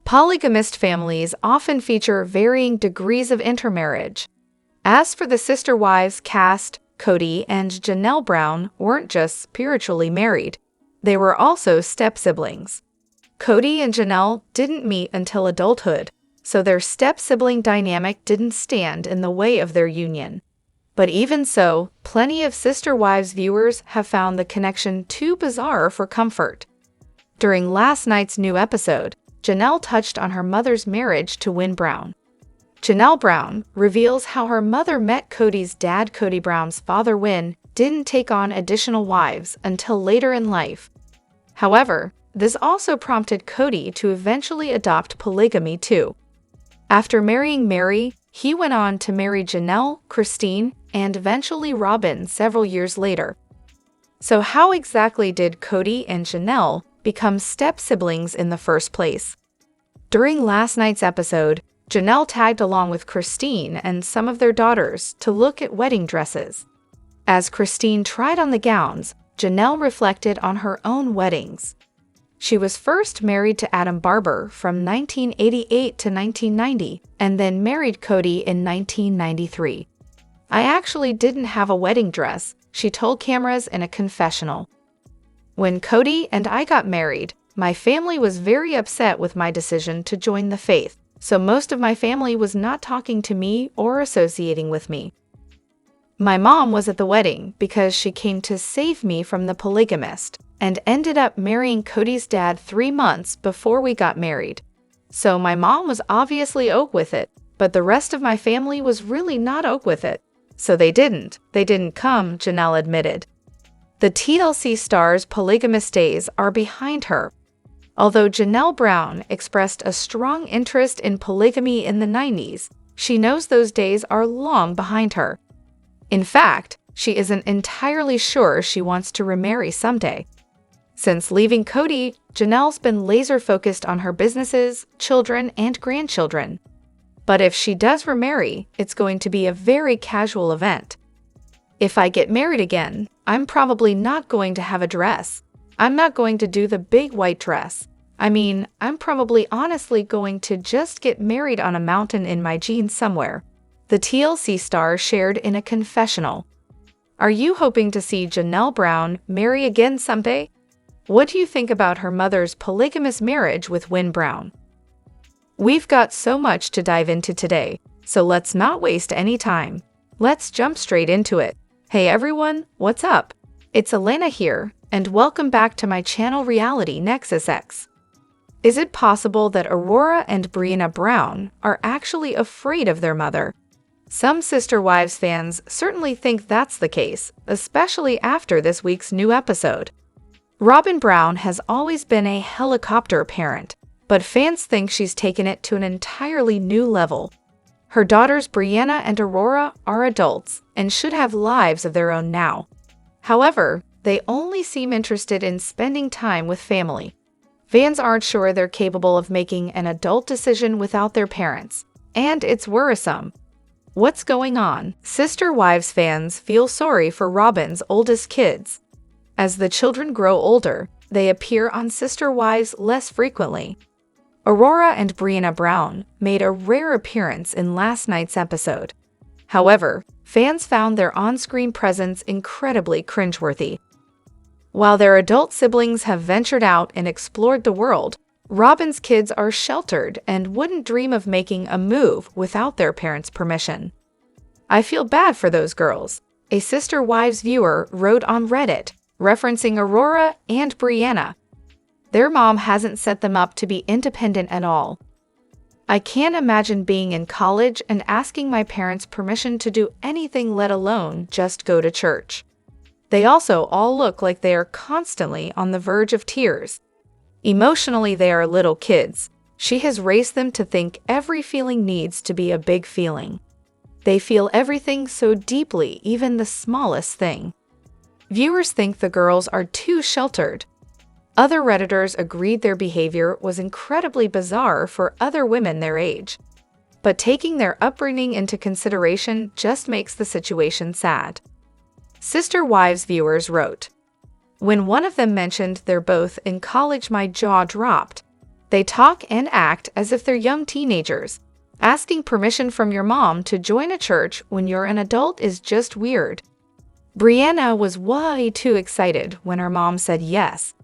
Polygamist families often feature varying degrees of intermarriage. As for the sister wives cast, Kody and Janelle Brown weren't just spiritually married, they were also step-siblings. Kody and Janelle didn't meet until adulthood, so their step-sibling dynamic didn't stand in the way of their union. But even so, plenty of Sister Wives viewers have found the connection too bizarre for comfort. During last night's new episode, Janelle touched on her mother's marriage to Wyn Brown. Janelle Brown reveals how her mother met Kody's dad. Kody Brown's father Wyn didn't take on additional wives until later in life. However, this also prompted Kody to eventually adopt polygamy too. After marrying Meri, he went on to marry Janelle, Christine, and eventually Robyn several years later. So how exactly did Kody and Janelle become step-siblings in the first place? During last night's episode, Janelle tagged along with Christine and some of their daughters to look at wedding dresses. As Christine tried on the gowns, Janelle reflected on her own weddings. She was first married to Adam Barber from 1988 to 1990 and then married Kody in 1993. "I actually didn't have a wedding dress," she told cameras in a confessional. "When Kody and I got married, my family was very upset with my decision to join the faith, so most of my family was not talking to me or associating with me. My mom was at the wedding because she came to save me from the polygamist and ended up marrying Kody's dad 3 months before we got married. So my mom was obviously ok with it, but the rest of my family was really not ok with it. So they didn't come," Janelle admitted. The TLC star's polygamous days are behind her. Although Janelle Brown expressed a strong interest in polygamy in the 90s, she knows those days are long behind her. In fact, she isn't entirely sure she wants to remarry someday. Since leaving Kody, Janelle's been laser-focused on her businesses, children, and grandchildren. But if she does remarry, it's going to be a very casual event. "If I get married again, I'm probably not going to have a dress. I'm not going to do the big white dress. I mean, I'm probably honestly going to just get married on a mountain in my jeans somewhere," the TLC star shared in a confessional. Are you hoping to see Janelle Brown marry again someday? What do you think about her mother's polygamous marriage with Wyn Brown? We've got so much to dive into today, so let's not waste any time. Let's jump straight into it. Hey everyone, what's up? It's Elena here, and welcome back to my channel Reality Nexus X. Is it possible that Aurora and Brianna Brown are actually afraid of their mother? Some Sister Wives fans certainly think that's the case, especially after this week's new episode. Robyn Brown has always been a helicopter parent, but fans think she's taken it to an entirely new level. Her daughters Brianna and Aurora are adults and should have lives of their own now. However, they only seem interested in spending time with family. Fans aren't sure they're capable of making an adult decision without their parents, and it's worrisome. What's going on? Sister Wives fans feel sorry for Robyn's oldest kids. As the children grow older, they appear on Sister Wives less frequently. Aurora and Brianna Brown made a rare appearance in last night's episode. However, fans found their on-screen presence incredibly cringeworthy. While their adult siblings have ventured out and explored the world, Robyn's kids are sheltered and wouldn't dream of making a move without their parents' permission. "I feel bad for those girls," a Sister Wives viewer wrote on Reddit, referencing Aurora and Brianna. "Their mom hasn't set them up to be independent at all. I can't imagine being in college and asking my parents permission to do anything, let alone just go to church. They also all look like they are constantly on the verge of tears. Emotionally, they are little kids. She has raised them to think every feeling needs to be a big feeling. They feel everything so deeply, even the smallest thing." Viewers think the girls are too sheltered. Other Redditors agreed their behavior was incredibly bizarre for other women their age. But taking their upbringing into consideration just makes the situation sad. Sister Wives viewers wrote, "When one of them mentioned they're both in college, my jaw dropped. They talk and act as if they're young teenagers. Asking permission from your mom to join a church when you're an adult is just weird. Brianna was way too excited when her mom said yes.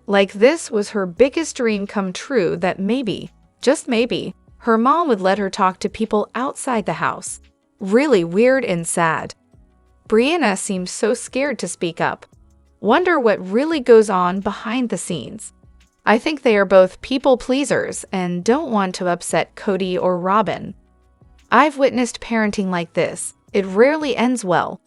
Like this was her biggest dream come true that maybe, just maybe, her mom would let her talk to people outside the house. Really weird and sad. Brianna seems so scared to speak up. Wonder what really goes on behind the scenes. I think they are both people pleasers and don't want to upset Kody or Robyn. I've witnessed parenting like this. It rarely ends well.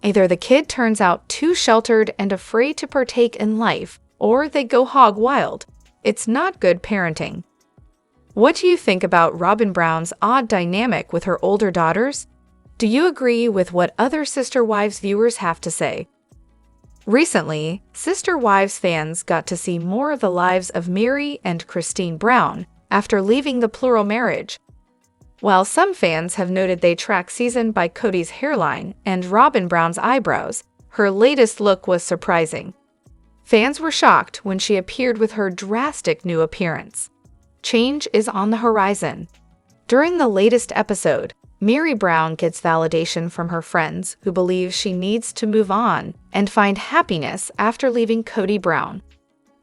Either the kid turns out too sheltered and afraid to partake in life, or they go hog wild. It's not good parenting. What do you think about Robyn Brown's odd dynamic with her older daughters? Do you agree with what other Sister Wives viewers have to say? Recently, Sister Wives fans got to see more of the lives of Meri and Christine Brown after leaving the plural marriage. While some fans have noted they track season by Kody's hairline and Robyn Brown's eyebrows, her latest look was surprising. Fans were shocked when she appeared with her drastic new appearance. Change is on the horizon. During the latest episode, Meri Brown gets validation from her friends who believe she needs to move on and find happiness after leaving Kody Brown.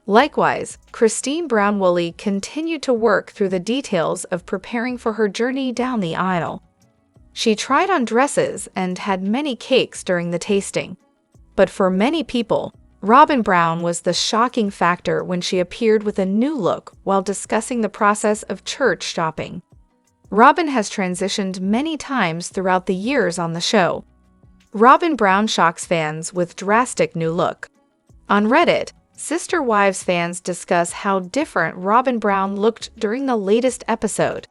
Likewise, Christine Brown-Woolley continued to work through the details of preparing for her journey down the aisle. She tried on dresses and had many cakes during the tasting. But for many people, Robyn Brown was the shocking factor when she appeared with a new look while discussing the process of church shopping. Robyn has transitioned many times throughout the years on the show. Robyn Brown shocks fans with drastic new look. On Reddit, Sister Wives fans discuss how different Robyn Brown looked during the latest episode.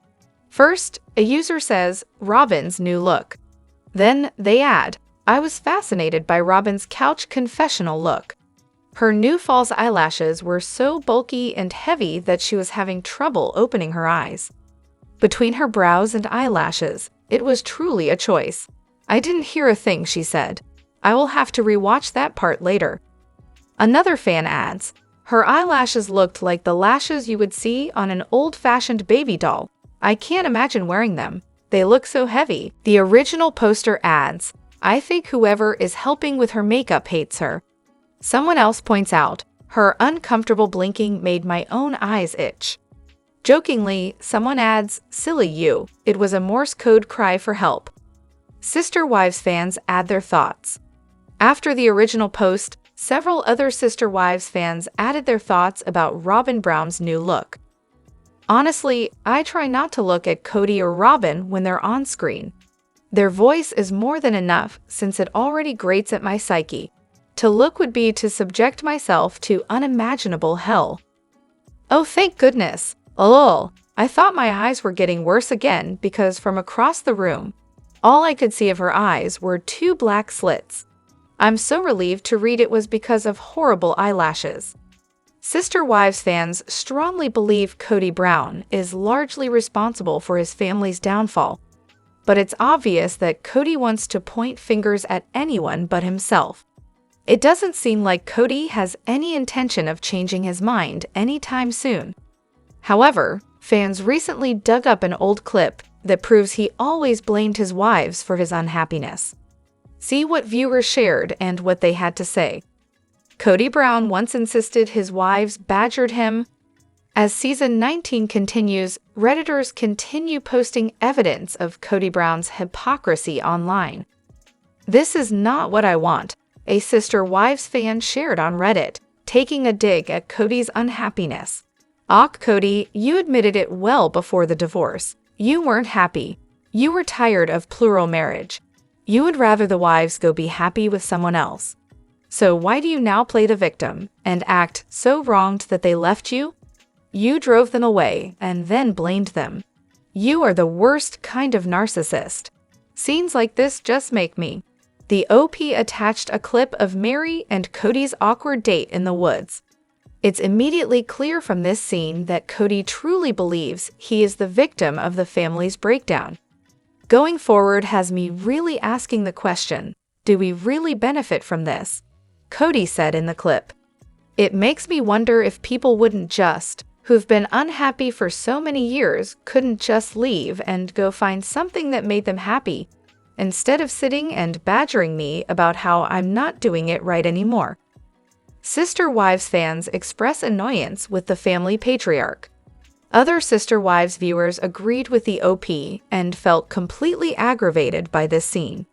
First, a user says, Robyn's new look. Then they add, I was fascinated by Robyn's couch confessional look. Her new false eyelashes were so bulky and heavy that she was having trouble opening her eyes. Between her brows and eyelashes, it was truly a choice. I didn't hear a thing she said. I will have to rewatch that part later. Another fan adds, her eyelashes looked like the lashes you would see on an old-fashioned baby doll. I can't imagine wearing them. They look so heavy. The original poster adds, I think whoever is helping with her makeup hates her. Someone else points out, her uncomfortable blinking made my own eyes itch. Jokingly, someone adds, silly you, it was a Morse code cry for help. Sister Wives fans add their thoughts. After the original post, several other Sister Wives fans added their thoughts about Robyn Brown's new look. Honestly, I try not to look at Kody or Robyn when they're on screen. Their voice is more than enough since it already grates at my psyche. To look would be to subject myself to unimaginable hell. Oh, thank goodness. Lol, I thought my eyes were getting worse again because from across the room, all I could see of her eyes were two black slits. I'm so relieved to read it was because of horrible eyelashes. Sister Wives fans strongly believe Kody Brown is largely responsible for his family's downfall, but it's obvious that Kody wants to point fingers at anyone but himself. It doesn't seem like Kody has any intention of changing his mind anytime soon. However, fans recently dug up an old clip that proves he always blamed his wives for his unhappiness. See what viewers shared and what they had to say. Kody Brown once insisted his wives badgered him. As season 19 continues, Redditors continue posting evidence of Kody Brown's hypocrisy online. This is not what I want, a Sister Wives fan shared on Reddit, taking a dig at Kody's unhappiness. Kody, you admitted it well before the divorce. You weren't happy. You were tired of plural marriage. You would rather the wives go be happy with someone else. So why do you now play the victim and act so wronged that they left you? You drove them away and then blamed them. You are the worst kind of narcissist. Scenes like this just make me. The OP attached a clip of Meri and Kody's awkward date in the woods. It's immediately clear from this scene that Kody truly believes he is the victim of the family's breakdown. Going forward has me really asking the question, do we really benefit from this? Kody said in the clip. It makes me wonder if people wouldn't just who've been unhappy for so many years couldn't just leave and go find something that made them happy, instead of sitting and badgering me about how I'm not doing it right anymore. Sister Wives fans express annoyance with the family patriarch. Other Sister Wives viewers agreed with the OP and felt completely aggravated by this scene.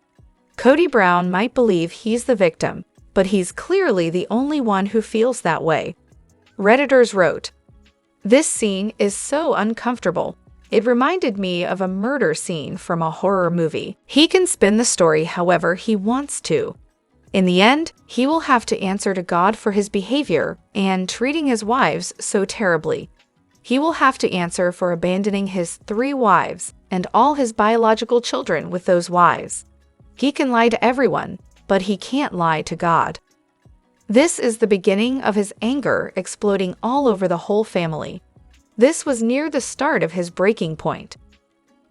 Kody Brown might believe he's the victim, but he's clearly the only one who feels that way. Redditors wrote, "This scene is so uncomfortable. It reminded me of a murder scene from a horror movie. He can spin the story however he wants to. In the end, he will have to answer to God for his behavior and treating his wives so terribly. He will have to answer for abandoning his 3 wives and all his biological children with those wives. He can lie to everyone, but he can't lie to God." This is the beginning of his anger exploding all over the whole family. This was near the start of his breaking point.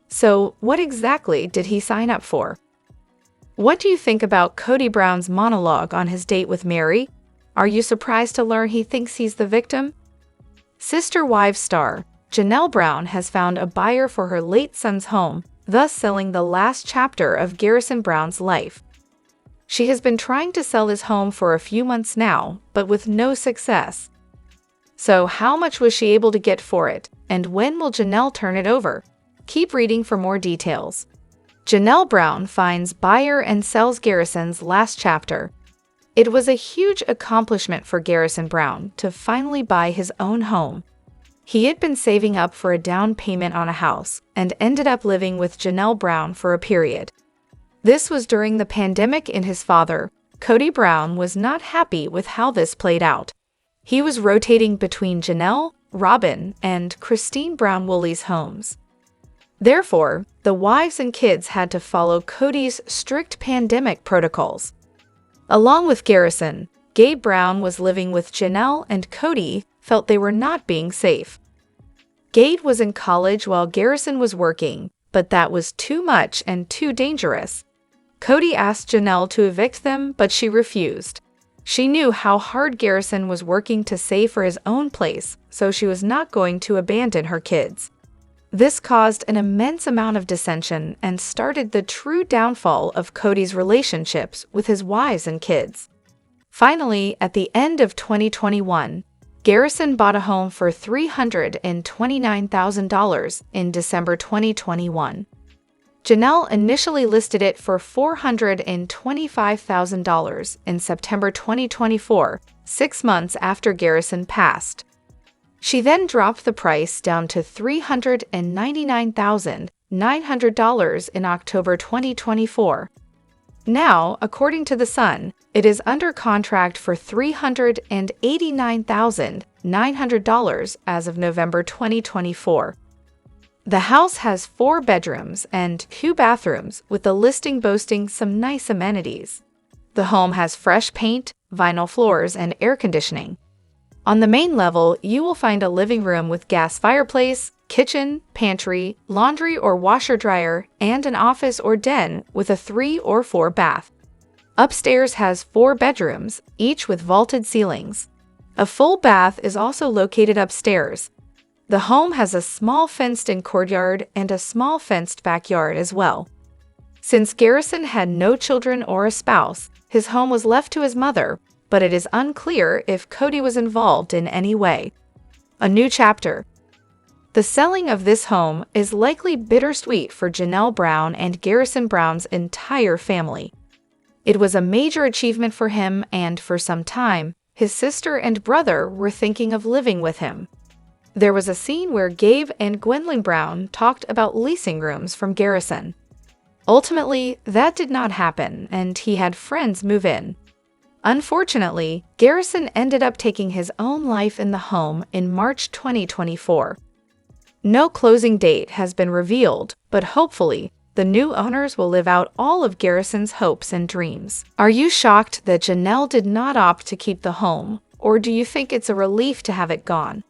So, what exactly did he sign up for? What do you think about Kody Brown's monologue on his date with Meri? Are you surprised to learn he thinks he's the victim? Sister Wives star Janelle Brown has found a buyer for her late son's home, thus selling the last chapter of Garrison Brown's life. She has been trying to sell his home for a few months now, but with no success. So how much was she able to get for it, and when will Janelle turn it over? Keep reading for more details. Janelle Brown finds buyer and sells Garrison's last chapter. It was a huge accomplishment for Garrison Brown to finally buy his own home. He had been saving up for a down payment on a house and ended up living with Janelle Brown for a period. This was during the pandemic, and his father, Kody Brown, was not happy with how this played out. He was rotating between Janelle, Robyn, and Christine Brown Woolley's homes. Therefore, the wives and kids had to follow Kody's strict pandemic protocols. Along with Garrison, Gabe Brown was living with Janelle, and Kody felt they were not being safe. Gabe was in college while Garrison was working, but that was too much and too dangerous. Kody asked Janelle to evict them, but she refused. She knew how hard Garrison was working to save for his own place, so she was not going to abandon her kids. This caused an immense amount of dissension and started the true downfall of Kody's relationships with his wives and kids. Finally, at the end of 2021, Garrison bought a home for $329,000 in December 2021. Janelle initially listed it for $425,000 in September 2024, 6 months after Garrison passed. She then dropped the price down to $399,900 in October 2024. Now, according to The Sun, it is under contract for $389,900 as of November 2024. The house has 4 bedrooms and 2 bathrooms, with the listing boasting some nice amenities. The home has fresh paint, vinyl floors, and air conditioning. On the main level, you will find a living room with gas fireplace, kitchen, pantry, laundry or washer dryer, and an office or den with a 3 or 4 bath. Upstairs has 4 bedrooms, each with vaulted ceilings. A full bath is also located upstairs. The home has a small fenced-in courtyard and a small fenced backyard as well. Since Garrison had no children or a spouse, his home was left to his mother, but it is unclear if Kody was involved in any way. A new chapter. The selling of this home is likely bittersweet for Janelle Brown and Garrison Brown's entire family. It was a major achievement for him, and for some time, his sister and brother were thinking of living with him. There was a scene where Gabe and Gwendolyn Brown talked about leasing rooms from Garrison. Ultimately, that did not happen, and he had friends move in. Unfortunately, Garrison ended up taking his own life in the home in March 2024. No closing date has been revealed, but hopefully, the new owners will live out all of Garrison's hopes and dreams. Are you shocked that Janelle did not opt to keep the home, or do you think it's a relief to have it gone?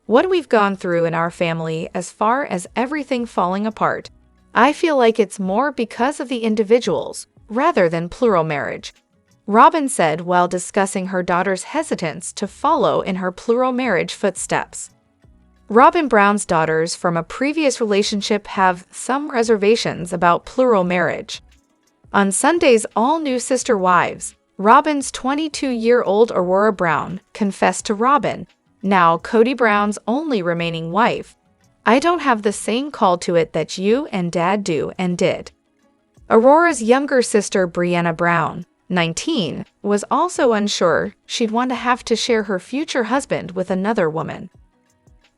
What we've gone through in our family as far as everything falling apart, I feel like it's more because of the individuals, rather than plural marriage. Robyn said while discussing her daughter's hesitance to follow in her plural marriage footsteps. Robyn Brown's daughters from a previous relationship have some reservations about plural marriage. On Sunday's all-new Sister Wives, Robyn's 22-year-old Aurora Brown confessed to Robyn, now Kody Brown's only remaining wife, "I don't have the same call to it that you and Dad do and did." Aurora's younger sister Brianna Brown, 19, was also unsure she'd want to have to share her future husband with another woman.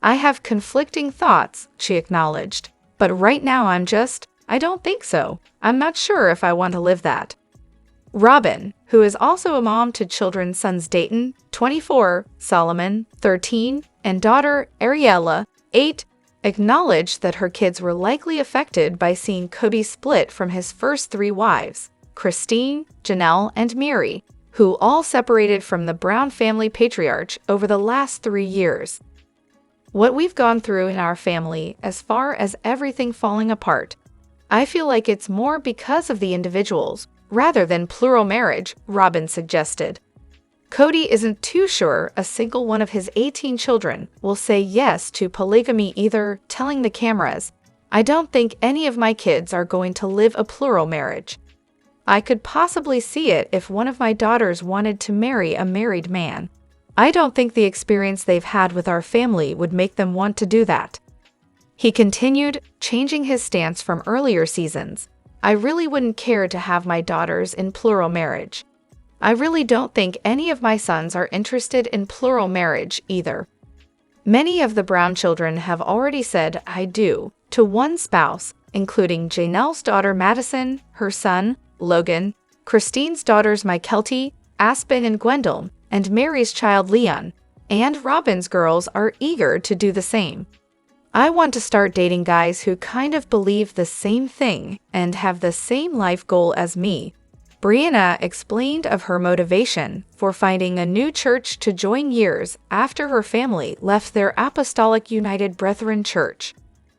"I have conflicting thoughts," she acknowledged, "but right now I don't think so. I'm not sure if I want to live that." Robyn, who is also a mom to children's sons Dayton, 24, Solomon, 13, and daughter Ariella, 8, acknowledged that her kids were likely affected by seeing Kody split from his first 3 wives, Christine, Janelle, and Meri, who all separated from the Brown family patriarch over the last 3 years. "What we've gone through in our family, as far as everything falling apart, I feel like it's more because of the individuals, rather than plural marriage," Robyn suggested. Kody isn't too sure a single one of his 18 children will say yes to polygamy either, telling the cameras, "I don't think any of my kids are going to live a plural marriage. I could possibly see it if one of my daughters wanted to marry a married man. I don't think the experience they've had with our family would make them want to do that." He continued, changing his stance from earlier seasons. "I really wouldn't care to have my daughters in plural marriage. I really don't think any of my sons are interested in plural marriage either." Many of the Brown children have already said "I do" to one spouse, including Janelle's daughter Madison, her son, Logan, Christine's daughters Mykelti, Aspen, and Gwendolyn, and Meri's child Leon, and Robyn's girls are eager to do the same. "I want to start dating guys who kind of believe the same thing and have the same life goal as me." Brianna explained of her motivation for finding a new church to join years after her family left their Apostolic United Brethren church.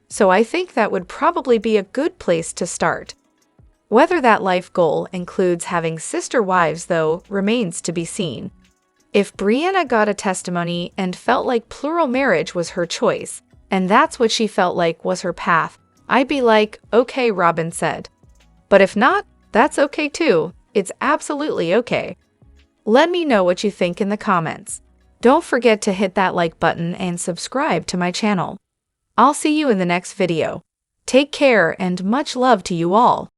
"So I think that would probably be a good place to start." Whether that life goal includes having sister wives, though, remains to be seen. If Brianna got a testimony and felt like plural marriage was her choice, and that's what she felt like was her path, I'd be like, "Okay," Robyn said. "But if not, that's okay too. It's absolutely okay." Let me know what you think in the comments. Don't forget to hit that like button and subscribe to my channel. I'll see you in the next video. Take care and much love to you all.